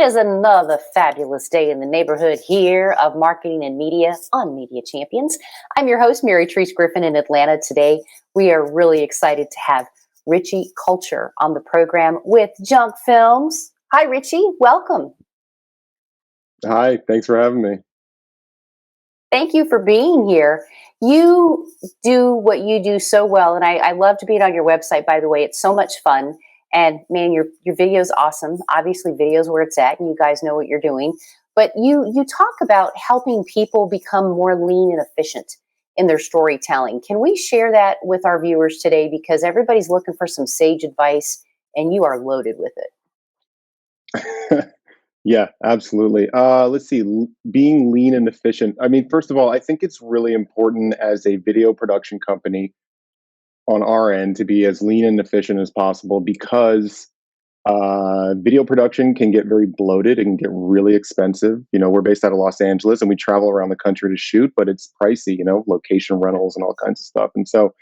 is another fabulous day in the neighborhood here of marketing and media on Media Champions. I'm your host, Mary Treese Griffin in Atlanta. Today, we are really excited to have Richie Kulchar on the program with Junk Films. Hi, Richie. Welcome. Hi. Thanks for having me. Thank you for being here. You do what you do so well, and I love to be on your website, by the way. It's so much fun. And man, your video is awesome. Obviously, video's where it's at, and you guys know what you're doing. But you talk about helping people become more lean and efficient in their storytelling. Can we share that with our viewers today? Because everybody's looking for some sage advice, and you are loaded with it. Yeah, absolutely. Let's see. Being lean and efficient. I mean, first of all, I think it's really important as a video production company on our end to be as lean and efficient as possible because video production can get very bloated and get really expensive. You know, we're based out of Los Angeles and we travel around the country to shoot, but it's pricey, you know, location rentals and all kinds of stuff. And so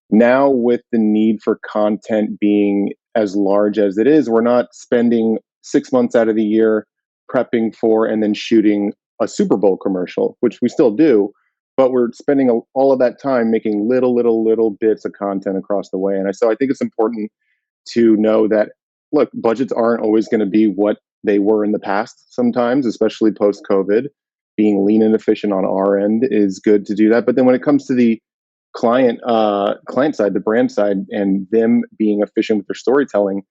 now with the need for content being as large as it is, we're not spending 6 months out of the year prepping for and then shooting a Super Bowl commercial, which we still do, but we're spending all of that time making little bits of content across the way. And so I think it's important to know that, look, budgets aren't always going to be what they were in the past sometimes, especially post-COVID. Being lean and efficient on our end is good to do that. But then when it comes to the client side, the brand side, and them being efficient with their storytelling,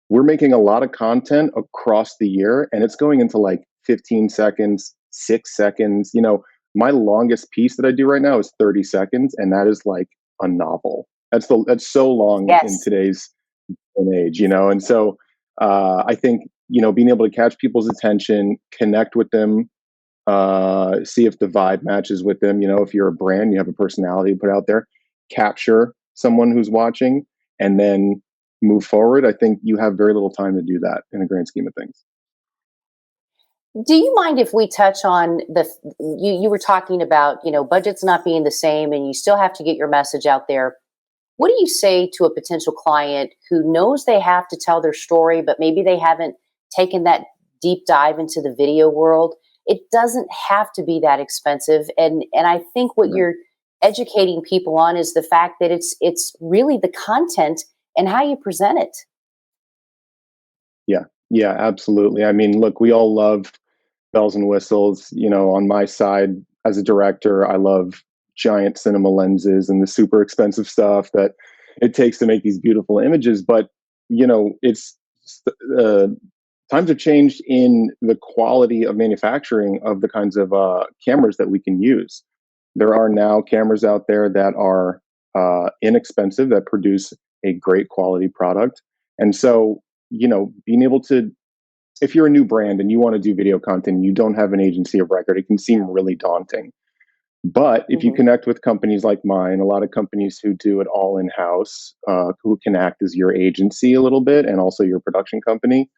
we're making a lot of content across the year and it's going into like 15 seconds, 6 seconds. You know, my longest piece that I do right now is 30 seconds, and that is like a novel. That's so long in today's age, you know. And so I think, you know, being able to catch people's attention, connect with them, see if the vibe matches with them. You know, if you're a brand, you have a personality to put out there, capture someone who's watching, and then move forward. I think you have very little time to do that in the grand scheme of things. Do you mind if we touch on you were talking about, you know, budgets not being the same and you still have to get your message out there. What do you say to a potential client who knows they have to tell their story, but maybe they haven't taken that deep dive into the video world? It doesn't have to be that expensive. And I think what you're educating people on is the fact that it's really the content and how you present it. Yeah, absolutely. I mean, look, we all love bells and whistles. You know, on my side as a director, I love giant cinema lenses and the super expensive stuff that it takes to make these beautiful images. But, you know, it's times have changed in the quality of manufacturing of the kinds of cameras that we can use. There are now cameras out there that are inexpensive, that produce a great quality product. And so, you know, being able to, if you're a new brand and you want to do video content, and you don't have an agency of record, it can seem really daunting. But if you connect with companies like mine, a lot of companies who do it all in-house, who can act as your agency a little bit and also your production company,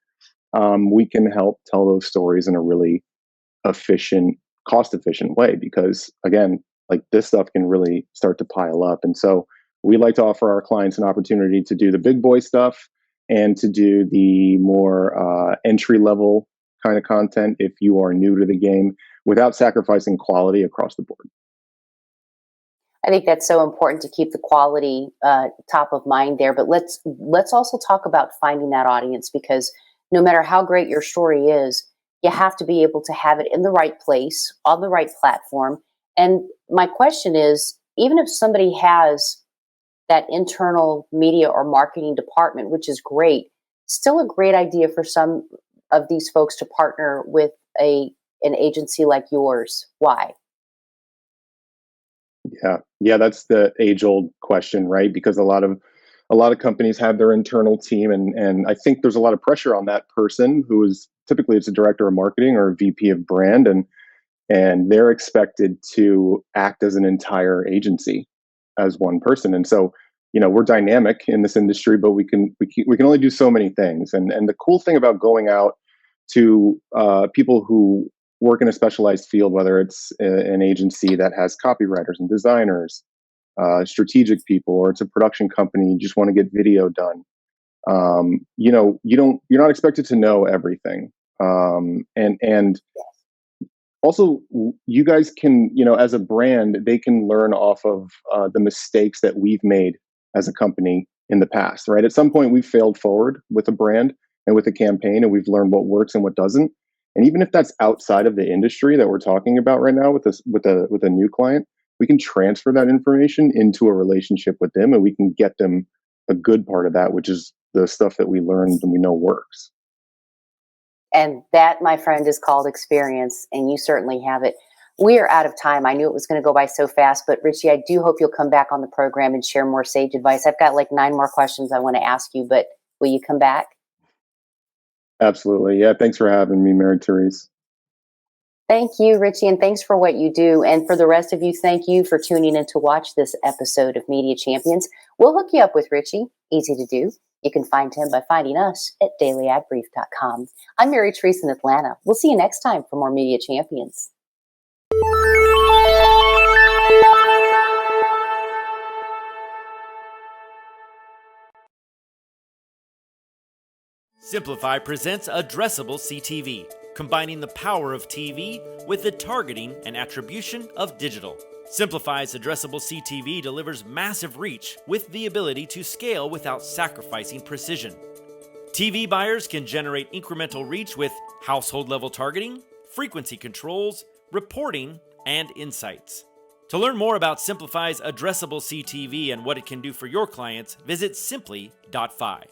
we can help tell those stories in a really efficient, cost-efficient way. Because again, like this stuff can really start to pile up. And so we like to offer our clients an opportunity to do the big boy stuff and to do the more entry-level kind of content if you are new to the game, without sacrificing quality across the board. I think that's so important to keep the quality top of mind there. But let's also talk about finding that audience, because no matter how great your story is, you have to be able to have it in the right place, on the right platform. And my question is, even if somebody has that internal media or marketing department, which is great, still a great idea for some of these folks to partner with an agency like yours. Why? Yeah, that's the age-old question, right? Because a lot of companies have their internal team, and I think there's a lot of pressure on that person who is typically it's a director of marketing or a VP of brand, and they're expected to act as an entire agency as one person. And so, you know, we're dynamic in this industry, but we can only do so many things. And the cool thing about going out to people who work in a specialized field, whether it's an agency that has copywriters and designers, strategic people, or it's a production company, you just want to get video done. You know, you're not expected to know everything. And also, you guys can, as a brand, they can learn off of the mistakes that we've made as a company in the past, right? At some point, we've failed forward with a brand and with a campaign, and we've learned what works and what doesn't. And even if that's outside of the industry that we're talking about right now with this, with a new client, we can transfer that information into a relationship with them, and we can get them a good part of that, which is the stuff that we learned and we know works. And that, my friend, is called experience, and you certainly have it. We are out of time. I knew it was going to go by so fast, but Richie, I do hope you'll come back on the program and share more sage advice. I've got like 9 more questions I want to ask you, but will you come back? Absolutely. Yeah. Thanks for having me, Mary Therese. Thank you, Richie, and thanks for what you do. And for the rest of you, thank you for tuning in to watch this episode of Media Champions. We'll hook you up with Richie. Easy to do. You can find him by finding us at dailyadbrief.com. I'm Mary Therese in Atlanta. We'll see you next time for more Media Champions. Simplify presents Addressable CTV, combining the power of TV with the targeting and attribution of digital. Simplify's Addressable CTV delivers massive reach with the ability to scale without sacrificing precision. TV buyers can generate incremental reach with household-level targeting, frequency controls, reporting, and insights. To learn more about Simplify's Addressable CTV and what it can do for your clients, visit simply.fi.